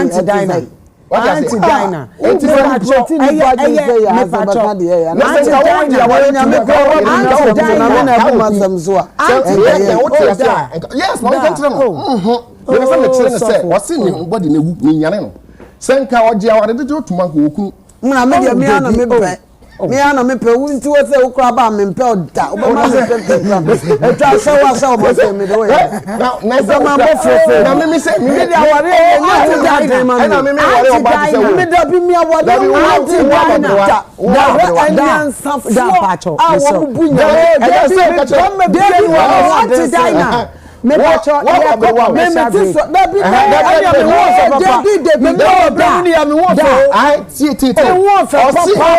anti-diner. Anti-diner. Me ana me pe wunti wo se ukra ba me pe oda obama me pe etwa so wa so mo se me do ya na so ma bo fofo na me say me dey aware e na me ware o ba se wo me da bi me aware anti-diner da saf da pacho awo bunya e say ka cho me bi anti-diner me pacho me me so da bi da me wo so papa me me wo so ai ti me wo so papa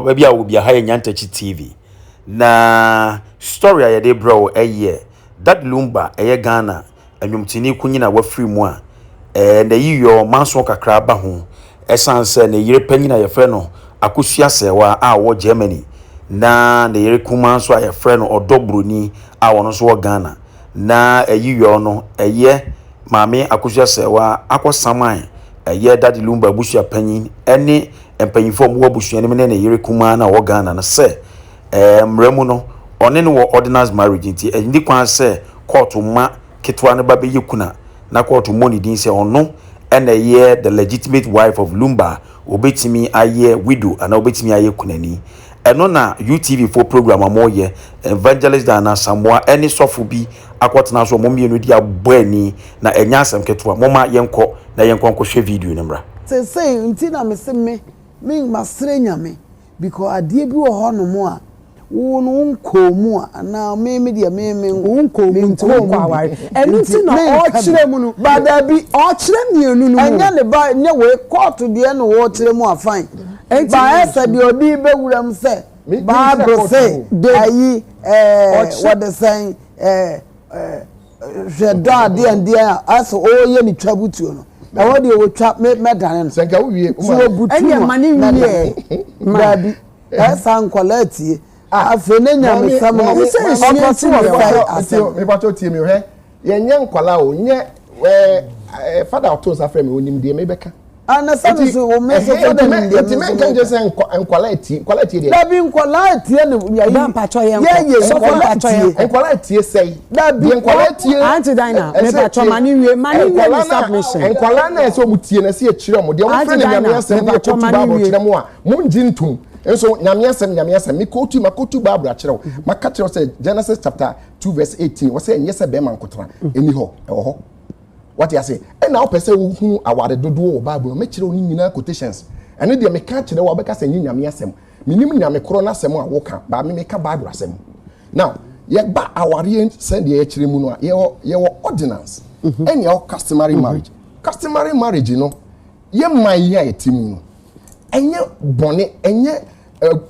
maybe I will be a high Nyantachi TV. Na story I de bro a year. Daddy Lumba a Ghana and Yumtini Kunina were free moi. And the year Manso Kakraba home. Esan said the year penny a friend Akusia Sewa our Germany. Na the year Kumanso a friend or Dobruni our so Ghana. Na year no a year Mammy Akusia Sewa Aqua Samai. A year Daddy Lumba Bushia penny any and penny for more bush enemy and a year Kumana or Ghana and say. Remuno on any ordinance marriage and the quan say court to ma Ketwana Baby Yukuna na court to money didn't say or no and a year the legitimate wife of Lumba obey me a year widow and obey me a year kunani and on a UTV4 program a more year evangelist and Asamoah any soft be aquatna so mommy no dia bweni na enyasem ketwa mama yenko na yenko share video number say untina me se me masrenya me because adie bi wo ho no mo a wo no nkomu a na me dia me nkomu nkomu aware enu ti na o kire mu no bada bi o kire mienu no enya ne ba nye we court de no wo kire mu afan ba esa de odi be wuram se ba bro say de ayi what they saying je da de aso o ye ni twabutu no na wo de wo twa me dan no senka wo wie enya mani wie ma bi esa nkola tie afenenya me samo me pato tie me he ye nye nkwala o nye father to sa frame onim de me beka ana sabu so o me so to dem de me kan je say nkwala tie de da bi nkwala tie ne ya da pacho ye so nkwala tie sei da bi nkwala tie anti-diner me pacho mani wie submission nkwala na so mutie na se e kire mo de o frame na me asem de ko tuba bo kire mo a mo njintum enso nyamiasem me kotu makotu Bible akire maka kire say Genesis chapter 2 verse 18 we say nyese be man kotra eni ho ho what you say and now person hu awade dodo o Bible me kire oni nyina quotations ene de me ka kire wo be ka say nyamiasem minim nyame kro na asem a wo ka ba me ka Bible asem now ye ba aware send ye kire mu no ye ordinance and your customary marriage no ye man ya etimu no enye bone enye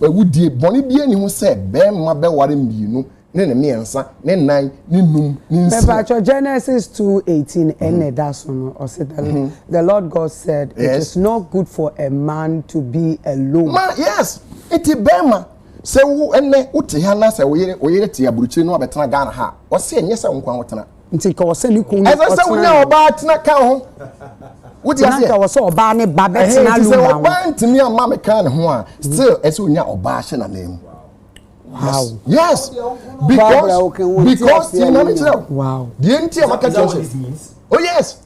wudie bone bia ni hu se be ma be ware mbienu ne ne miensa ne nan ne num ne nsi But Genesis 2:18 and that's no or said the Lord God said it is not good for a man to be alone. Yes iti bema se wo enne uti ha na se wo yere ti aburuchiri no abetena Ghana ha wo se enye se nkwan wotena nti ka wo se ni kun eza se wonya oba tena ka ho wuti ase ka wo se oba ne ba betina lu ba oba ntimi ama me ka ne ho a still ese wonya oba hye na name. Wow. Yes. Because you know it. Wow. The entire market means. Oh yes.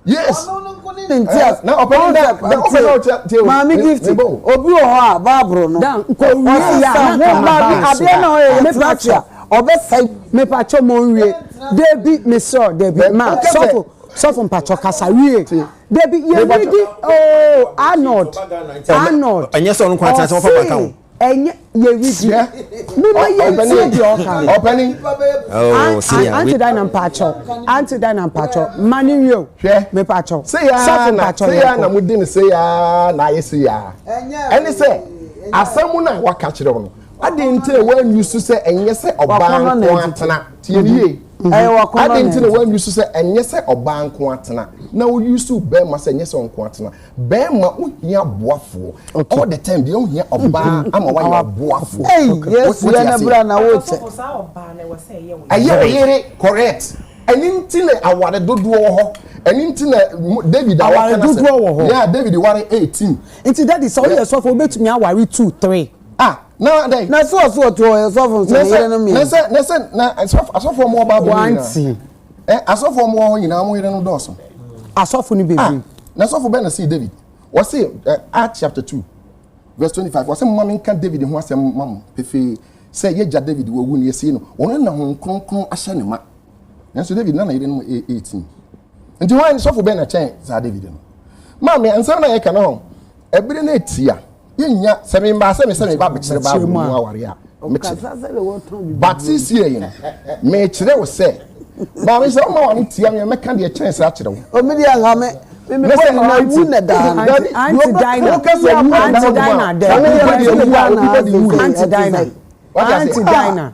Yes. Now open that. Mami gift. Obi o ha Bible no. Dan ko wi ya na ade na o me pacha. Obesai me pacha mo nwie. David me so David ma sofo mpacho kasa wie. David ye ready. Oh Arnold. Anya so no kwanta so papa kan. Enye ye widi mama ye ti opening oh see anti-diner pacho mani wio me pacho say ya na mudi ni say ya na ye say ya eni say asemu na waka kire no ade nte wan use say enye say oba ko atena tie nie I didn't know when you say and yes oba nko atena na we used to bear ma say yes nko atena bear ma ohia boafo all the time dey ohia oba ama wa ya boafo yes we na bra na wote aye oyere correct anything aware dodo ho anything David aware dodo ho yeah David ware 18 nti that is so yes so for betumi aware 2 3 na dai na so to yes so na so mo ba bo aso for mo ho nyina mo yere no do so asofo ni bebi na so for be na see David what say Acts chapter 2 verse 25 what say mama nka David ho asem mam pefe say ye ja David wo wu ne yesi no ono na ho kronkron ahye ne ma na so David na yere no 18 nti wan so for be na chen za David no mama ansem na ye ka no ebire na etia yenya semi ba semi ba bekire ba mu aware a but this year you know me kire wo say ba me say o ma wa tia me meka de chance a kire wo o me dia nga me say na wu na da anti diner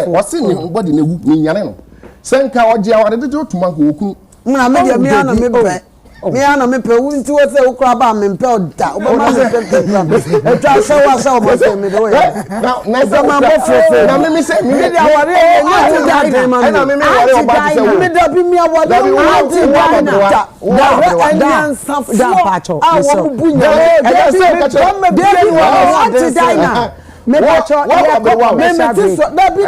what's in your body? Senka or Jawara did you to Manku? Me ana me pe wunti wo se ukra ba me pe oda obama se pe e twa se wa se o mo se me do now na ma mo fofo na me say me dey aware e na me ware o ba se me da bi me aware da enyan safo da pacho a wo bunya e se ka cho me dey wo anti-diner me pacho me ti so da bi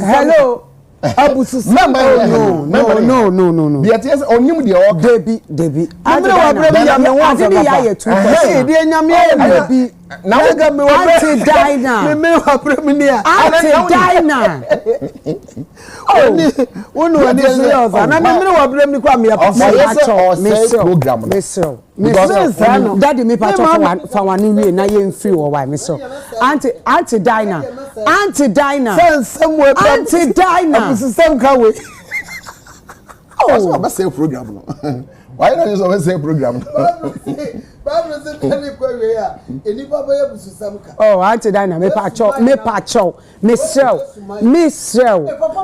hello abusu no biate yes onim de o debi amre wa bre ya me wa fa ya ye tu de nyame ya debi na ga me wa anti-diner me wa bre me ni anti-diner oni wonu ani serious na me wa bre me kwa me ya program no daddy me pacho fa wani wie na ye mfiri wo wa me so anti-diner somewhere anti-diner system ka we oh ba say program no why not you say program Bible say tell you we ya eni baba ya busu sam ka oh anti-diner me pacho me sell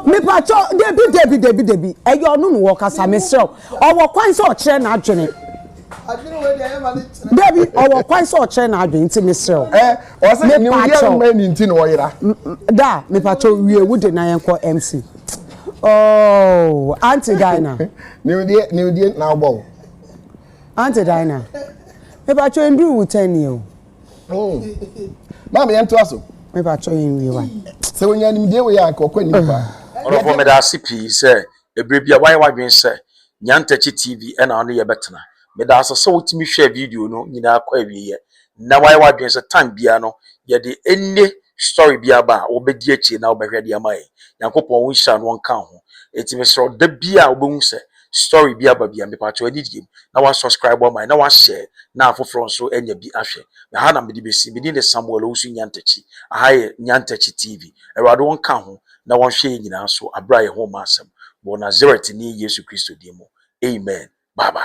me pacho debi eyo no no wo kasa me sell owo kwan so o kire na adwene Baby, our quite so chain are doing to me so. Or say new young man in tin oira. Da, me pacho we would deny and call MC. Oh, anti-diner. New dear now bow. Anti-diner. Me pacho and do 10 you. Oh, Mammy, and to us. Me pacho in you one. So when you deal with Uncle Quenny. Or for me, that CP say, a baby, why being say, Nyantechi TV and only a better. Me da so timi share video no nyina kwa wiye na why wadwen se time bia no ye de enne story bia ba obedi achi na obehwe de amaye yankopon won sha no wonka ho etimi so da bia obehun se story bia ba bia me pa cho edi na wa subscribe on my na wa share na afoforo so enya bi ahwe na ha na me de besi me de Samuel Osu Nyantechi ahaye Nyantechi TV ewado wonka ho na won hwe nyina so abra ye ho masem bo na 0 ni Yesu Kristo dimo amen bye bye.